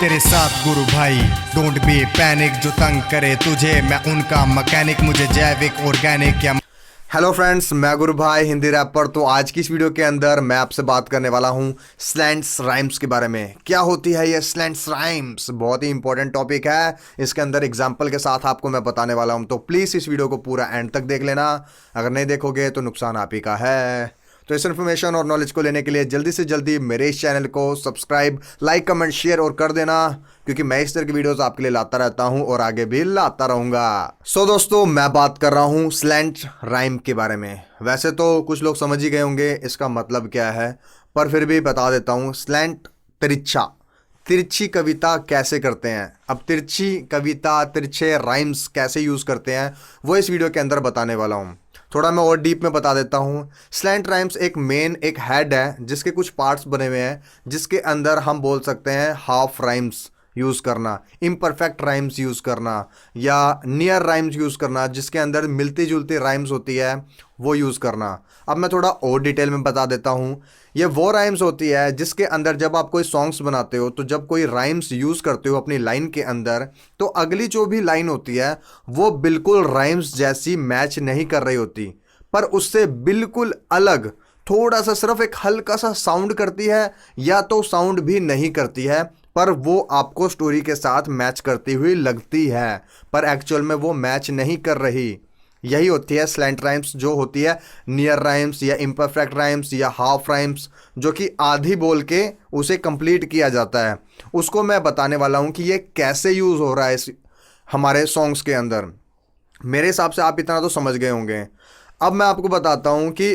तेरे साथ गुरु भाई, डोंट बी पैनिक। जो तंग करे तुझे मैं उनका मैकेनिक, मुझे जैविक ऑर्गेनिक या। हेलो फ्रेंड्स, मैं गुरु भाई हिंदी रैपर। तो आज की इस वीडियो के अंदर मैं आपसे बात करने वाला हूं स्लैंट्स राइम्स के बारे में। क्या होती है ये स्लैंट्स राइम्स? बहुत ही इंपॉर्टेंट टॉपिक है। इसके अंदर एग्जांपल के साथ आपको मैं बताने वाला हूं, तो प्लीज़ इस वीडियो को पूरा एंड तक देख लेना। अगर नहीं देखोगे तो नुकसान आप ही का है। तो इस इन्फॉर्मेशन और नॉलेज को लेने के लिए जल्दी से जल्दी मेरे इस चैनल को सब्सक्राइब, लाइक, कमेंट, शेयर और कर देना, क्योंकि मैं इस तरह की वीडियोस आपके लिए लाता रहता हूं और आगे भी लाता रहूंगा। सो दोस्तों, मैं बात कर रहा हूं स्लैंट राइम के बारे में। वैसे तो कुछ लोग समझ ही गए होंगे इसका मतलब क्या है, पर फिर भी बता देता हूं। स्लैंट तिरछा, तिरछी कविता कैसे करते हैं। अब तिरछी कविता, तिरछे राइम्स कैसे यूज़ करते हैं वो इस वीडियो के अंदर बताने वाला हूँ। थोड़ा मैं और डीप में बता देता हूँ। स्लैंट राइम्स एक एक हेड है जिसके कुछ पार्ट्स बने हुए हैं, जिसके अंदर हम बोल सकते हैं हाफ राइम्स यूज़ करना, इम्परफेक्ट राइम्स यूज़ करना या नियर राइम्स यूज़ करना, जिसके अंदर मिलती जुलती राइम्स होती है वो यूज़ करना। अब मैं थोड़ा और डिटेल में बता देता हूँ। ये वो राइम्स होती है जिसके अंदर जब आप कोई सॉन्ग्स बनाते हो, तो जब कोई राइम्स यूज़ करते हो अपनी लाइन के अंदर, तो अगली जो भी लाइन होती है वो बिल्कुल राइम्स जैसी मैच नहीं कर रही होती, पर उससे बिल्कुल अलग, थोड़ा सा सिर्फ एक हल्का सा साउंड करती है या तो साउंड भी नहीं करती है, पर वो आपको स्टोरी के साथ मैच करती हुई लगती है, पर एक्चुअल में वो मैच नहीं कर रही। यही होती है स्लैंट राइम्स, जो होती है नियर राइम्स या इम्परफेक्ट राइम्स या हाफ राइम्स, जो कि आधी बोल के उसे कंप्लीट किया जाता है। उसको मैं बताने वाला हूँ कि ये कैसे यूज़ हो रहा है हमारे सॉन्ग्स के अंदर। मेरे हिसाब से आप इतना तो समझ गए होंगे। अब मैं आपको बताता हूँ कि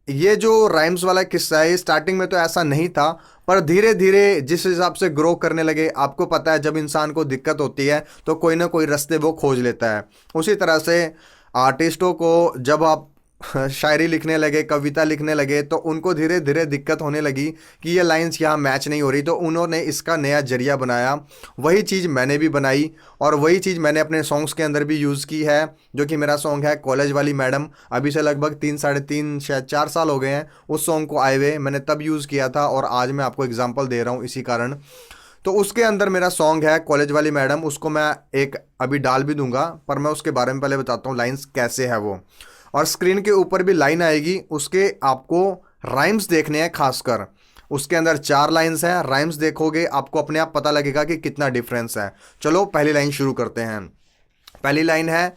ये जो राइम्स वाला किस्सा है, स्टार्टिंग में तो ऐसा नहीं था, पर धीरे धीरे जिस हिसाब से ग्रो करने लगे, आपको पता है जब इंसान को दिक्कत होती है तो कोई ना कोई रास्ते वो खोज लेता है। उसी तरह से आर्टिस्टों को जब आप शायरी लिखने लगे, कविता लिखने लगे, तो उनको धीरे धीरे दिक्कत होने लगी कि ये लाइंस यहाँ मैच नहीं हो रही, तो उन्होंने इसका नया जरिया बनाया। वही चीज़ मैंने भी बनाई और वही चीज़ मैंने अपने सॉन्ग्स के अंदर भी यूज़ की है, जो कि मेरा सॉन्ग है कॉलेज वाली मैडम। अभी से लगभग 3, साढ़े 3, शायद 4 साल हो गए हैं उस सॉन्ग को आए हुए। मैंने तब यूज़ किया था और आज मैं आपको एग्जाम्पल दे रहा हूँ इसी कारण। तो उसके अंदर मेरा सॉन्ग है कॉलेज वाली मैडम, उसको मैं एक अभी डाल भी दूंगा, पर मैं उसके बारे में पहले बताता हूँ लाइंस कैसे है वो। और स्क्रीन के ऊपर भी लाइन आएगी, उसके आपको राइम्स देखने हैं खासकर। उसके अंदर 4 लाइंस हैं, राइम्स देखोगे आपको अपने आप पता लगेगा कि कितना डिफरेंस है। चलो पहली लाइन शुरू करते हैं। पहली लाइन है,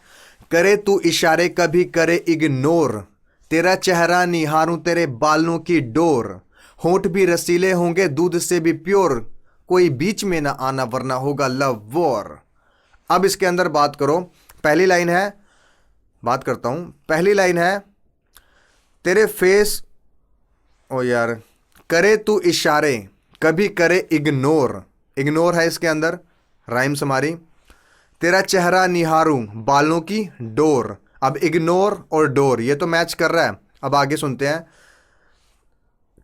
करे तू इशारे कभी करे इग्नोर, तेरा चेहरा निहारूं तेरे बालों की डोर, होंठ भी रसीले होंगे दूध से भी प्योर, कोई बीच में ना आना वरना होगा लव वॉर। अब इसके अंदर बात करो। पहली लाइन है, बात करता हूं। पहली लाइन है, तेरे फेस, ओ यार, करे तू इशारे कभी करे इग्नोर, इग्नोर है इसके अंदर राइम्स हमारी। तेरा चेहरा निहारूं बालों की डोर। अब इग्नोर और डोर ये तो मैच कर रहा है। अब आगे सुनते हैं।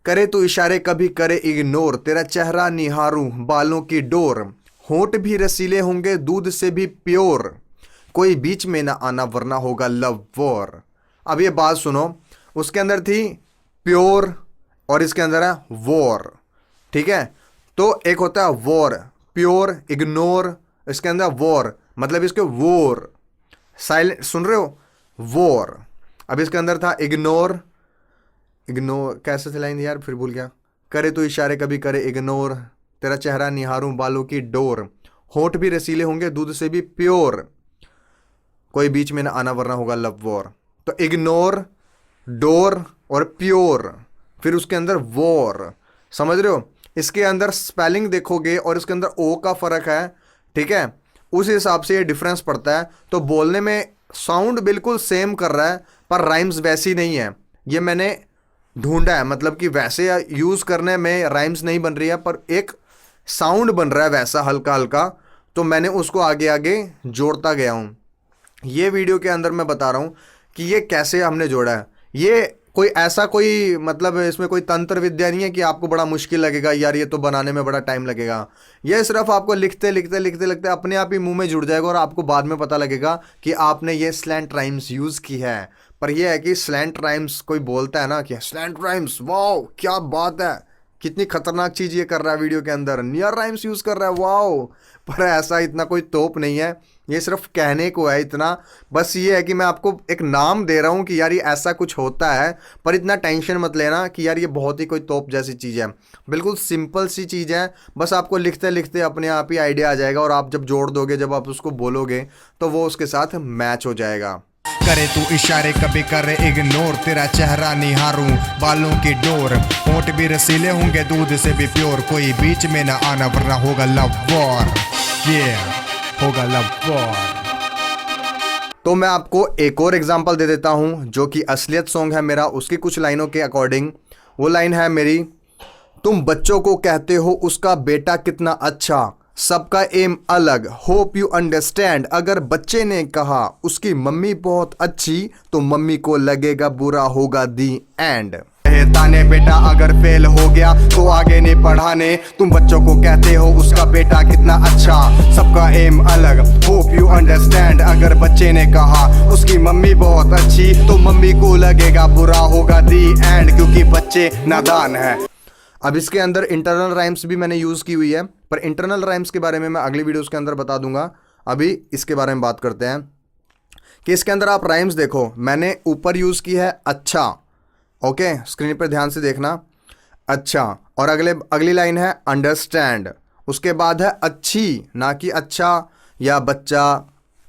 करे तू इशारे कभी करे इग्नोर, तेरा चेहरा निहारूं बालों की डोर, होंठ भी रसीले होंगे दूध से भी प्योर, कोई बीच में ना आना वरना होगा लव वॉर। अब ये बात सुनो, उसके अंदर थी प्योर और इसके अंदर है वॉर, ठीक है। तो एक होता है वॉर, प्योर, इग्नोर, इसके अंदर वॉर, मतलब इसके वॉर, साइलेंट, सुन रहे हो, वॉर। अब इसके अंदर था इग्नोर, इग्नोर कैसे थी लाइन यार, फिर भूल गया। करे तो इशारे कभी करे इग्नोर, तेरा चेहरा निहारूं बालों की डोर, होंठ भी रसीले होंगे दूध से भी प्योर, कोई बीच में ना आना वरना होगा लव वॉर। तो इग्नोर, डोर और प्योर, फिर उसके अंदर वॉर। समझ रहे हो? इसके अंदर स्पेलिंग देखोगे और इसके अंदर ओ का फर्क है, ठीक है, उस हिसाब से ये डिफरेंस पड़ता है। तो बोलने में साउंड बिल्कुल सेम कर रहा है, पर राइम्स वैसी नहीं है। ये मैंने ढूंढा है, मतलब कि वैसे यूज़ करने में राइम्स नहीं बन रही है, पर एक साउंड बन रहा है वैसा हल्का हल्का, तो मैंने उसको आगे आगे जोड़ता गया हूँ। ये वीडियो के अंदर मैं बता रहा हूँ कि ये कैसे हमने जोड़ा है। ये कोई ऐसा कोई मतलब इसमें कोई तंत्र विद्या नहीं है कि आपको बड़ा मुश्किल लगेगा यार ये तो बनाने में बड़ा टाइम लगेगा। ये सिर्फ आपको लिखते लिखते लिखते लिखते अपने आप ही मुंह में जुड़ जाएगा और आपको बाद में पता लगेगा कि आपने ये स्लैंट राइम्स यूज़ की है। पर यह है कि स्लैंट राइम्स कोई बोलता है ना कि स्लैंट राइम्स, वाओ क्या बात है, कितनी खतरनाक चीज ये कर रहा है वीडियो के अंदर, नियर राइम्स यूज कर रहा है, वाओ। पर ऐसा इतना कोई तोप नहीं है, ये सिर्फ कहने को है इतना। बस ये है कि मैं आपको एक नाम दे रहा हूँ कि यार ये ऐसा कुछ होता है, पर इतना टेंशन मत लेना कि यार ये बहुत ही कोई तोप जैसी चीज़ है। बिल्कुल सिंपल सी चीज़ है, बस आपको लिखते लिखते अपने आप ही आइडिया आ जाएगा, और आप जब जोड़ दोगे, जब आप उसको बोलोगे तो वो उसके साथ मैच हो जाएगा। करे तू इशारे कभी करे इग्नोर, तेरा चेहरा निहारूं बालों की डोर, होंठ भी रसीले होंगे दूध से भी प्योर, कोई बीच में ना आना वरना होगा लव वॉर, ये होगा लव वॉर। तो मैं आपको एक और एग्जांपल दे देता हूं, जो कि असलियत सॉन्ग है मेरा, उसकी कुछ लाइनों के अकॉर्डिंग। वो लाइन है मेरी, तुम बच्चों को कहते हो उसका बेटा कितना अच्छा, सबका एम अलग, होप यू अंडरस्टैंड। अगर बच्चे ने कहा उसकी मम्मी बहुत अच्छी, तो मम्मी को लगेगा बुरा होगा दी एंड। ताने बेटा अगर फेल हो गया तो आगे नहीं पढ़ाने, तुम बच्चों को कहते हो उसका बेटा कितना अच्छा, सबका एम अलग, होप यू अंडरस्टैंड। अगर बच्चे ने कहा उसकी मम्मी बहुत अच्छी, तो मम्मी को लगेगा बुरा होगा दी एंड, क्योंकि बच्चे नादान हैं। अब इसके अंदर इंटरनल राइम्स भी मैंने यूज़ की हुई है, पर इंटरनल राइम्स के बारे में मैं अगली वीडियोस के अंदर बता दूंगा। अभी इसके बारे में बात करते हैं कि इसके अंदर आप राइम्स देखो, मैंने ऊपर यूज़ की है अच्छा, ओके, स्क्रीन पर ध्यान से देखना, अच्छा, और अगली लाइन है अंडरस्टैंड, उसके बाद है अच्छी, ना कि अच्छा या बच्चा,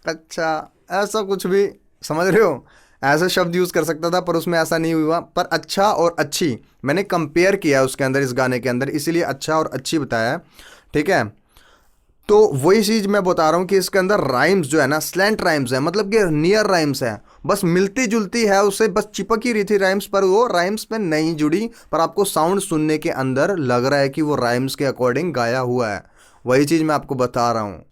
अच्छा, ऐसा कुछ भी, समझ रहे हो, ऐसा शब्द यूज़ कर सकता था, पर उसमें ऐसा नहीं हुआ। पर अच्छा और अच्छी मैंने कंपेयर किया है उसके अंदर, इस गाने के अंदर, इसीलिए अच्छा और अच्छी बताया है, ठीक है। तो वही चीज़ मैं बता रहा हूँ कि इसके अंदर राइम्स जो है ना, स्लैंट राइम्स है, मतलब कि नियर राइम्स है, बस मिलती जुलती है, उससे बस चिपक ही रही थी राइम्स, पर वो राइम्स में नहीं जुड़ी, पर आपको साउंड सुनने के अंदर लग रहा है कि वो राइम्स के अकॉर्डिंग गाया हुआ है। वही चीज़ मैं आपको बता रहा हूँ।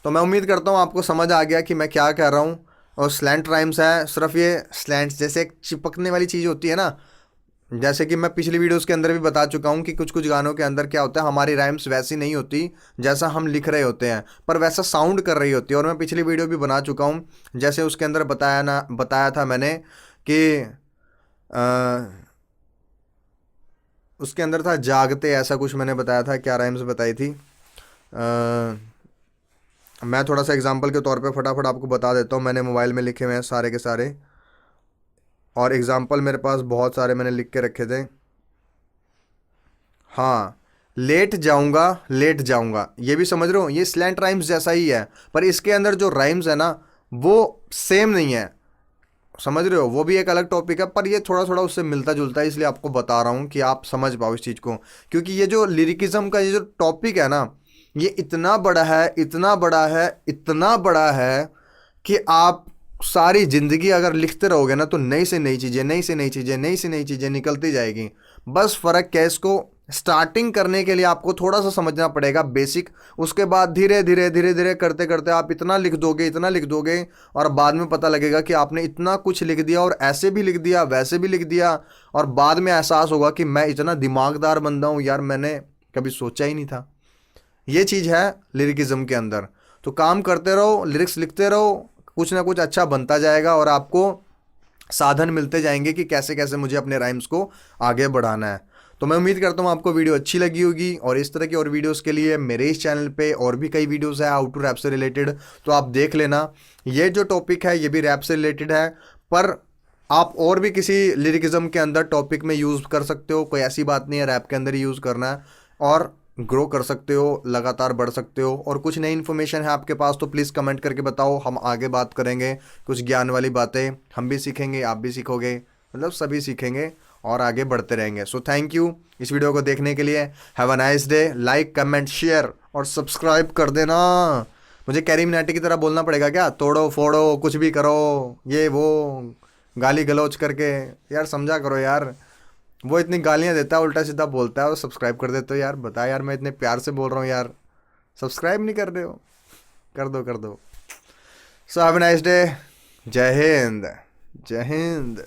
तो मैं उम्मीद करता हूँ आपको समझ आ गया कि मैं क्या कह रहा हूँ। और स्लैंट राइम्स है, सिर्फ ये स्लैंट्स जैसे एक चिपकने वाली चीज़ होती है ना, जैसे कि मैं पिछली वीडियोस के अंदर भी बता चुका हूँ कि कुछ कुछ गानों के अंदर क्या होता है, हमारी राइम्स वैसी नहीं होती जैसा हम लिख रहे होते हैं, पर वैसा साउंड कर रही होती है। और मैं पिछली वीडियो भी बना चुका हूँ, जैसे उसके अंदर बताया था मैंने कि उसके अंदर था जागते, ऐसा कुछ मैंने बताया था, क्या राइम्स बताई थी। मैं थोड़ा सा एग्जांपल के तौर पे फटाफट आपको बता देता हूँ, मैंने मोबाइल में लिखे हुए हैं सारे के सारे, और एग्जांपल मेरे पास बहुत सारे मैंने लिख के रखे थे। हाँ, लेट जाऊंगा, ये भी समझ रहे हो, ये स्लैंट राइम्स जैसा ही है, पर इसके अंदर जो राइम्स है ना वो सेम नहीं है, समझ रहे हो, वो भी एक अलग टॉपिक है, पर ये थोड़ा थोड़ा उससे मिलता जुलता है, इसलिए आपको बता रहा हूँ कि आप समझ पाओ इस चीज़ को। क्योंकि ये जो लिरिकिज्म का ये जो टॉपिक है ना, ये इतना बड़ा है, इतना बड़ा है, इतना बड़ा है कि आप सारी ज़िंदगी अगर लिखते रहोगे ना, तो नई से नई चीज़ें, नई से नई चीज़ें, नई से नई चीज़ें निकलती जाएगी। बस फ़र्क क्या है, इसको स्टार्टिंग करने के लिए आपको थोड़ा सा समझना पड़ेगा बेसिक, उसके बाद धीरे धीरे धीरे धीरे करते करते आप इतना लिख दोगे, और बाद में पता लगेगा कि आपने इतना कुछ लिख दिया, और ऐसे भी लिख दिया, वैसे भी लिख दिया, और बाद में एहसास होगा कि मैं इतना दिमागदार बंदा हूँ यार, मैंने कभी सोचा ही नहीं था। ये चीज़ है लिरिकिज्म के अंदर। तो काम करते रहो, लिरिक्स लिखते रहो, कुछ ना कुछ अच्छा बनता जाएगा, और आपको साधन मिलते जाएंगे कि कैसे कैसे मुझे अपने राइम्स को आगे बढ़ाना है। तो मैं उम्मीद करता हूँ आपको वीडियो अच्छी लगी होगी, और इस तरह की और वीडियोस के लिए मेरे इस चैनल पे और भी कई वीडियोस है हाउ टू रैप से रिलेटेड, तो आप देख लेना। ये जो टॉपिक है ये भी रैप से रिलेटेड है, पर आप और भी किसी लिरिकिज्म के अंदर टॉपिक में यूज़ कर सकते हो, कोई ऐसी बात नहीं है रैप के अंदर ही यूज़ करना है, और ग्रो कर सकते हो, लगातार बढ़ सकते हो। और कुछ नई इन्फॉर्मेशन है आपके पास तो प्लीज़ कमेंट करके बताओ, हम आगे बात करेंगे, कुछ ज्ञान वाली बातें हम भी सीखेंगे, आप भी सीखोगे, मतलब सभी सीखेंगे और आगे बढ़ते रहेंगे। सो थैंक यू इस वीडियो को देखने के लिए। Have a nice day. Like, comment, share और सब्सक्राइब कर देना। मुझे कैरी मिनाटी की तरह बोलना पड़ेगा क्या, तोड़ो फोड़ो कुछ भी करो, ये वो गाली गलौज करके, यार समझा करो यार, वो इतनी गालियाँ देता है, उल्टा सीधा बोलता है, और सब्सक्राइब कर देते हो यार। बता यार, मैं इतने प्यार से बोल रहा हूँ यार, सब्सक्राइब नहीं कर रहे हो, कर दो। So have a nice day. जय हिंद, जय हिंद।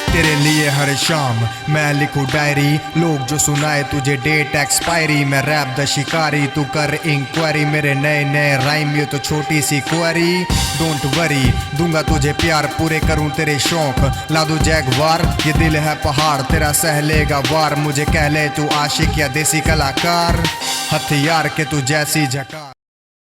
तेरे लिए हर शाम मैं लिखूं डायरी, लोग जो सुनाए तुझे डेट एक्सपायरी, मैं रैप द शिकारी, तू कर इंक्वायरी, मेरे नए नए राइम ये तो छोटी सी क्वेरी, डोंट वरी, दूंगा तुझे प्यार, पूरे करूं तेरे शौक, ला दूं जैगवार, ये दिल है पहाड़, तेरा सह लेगा वार, मुझे कह ले तू आशिक या देसी कलाकार, हथियार के तू जैसी झकार।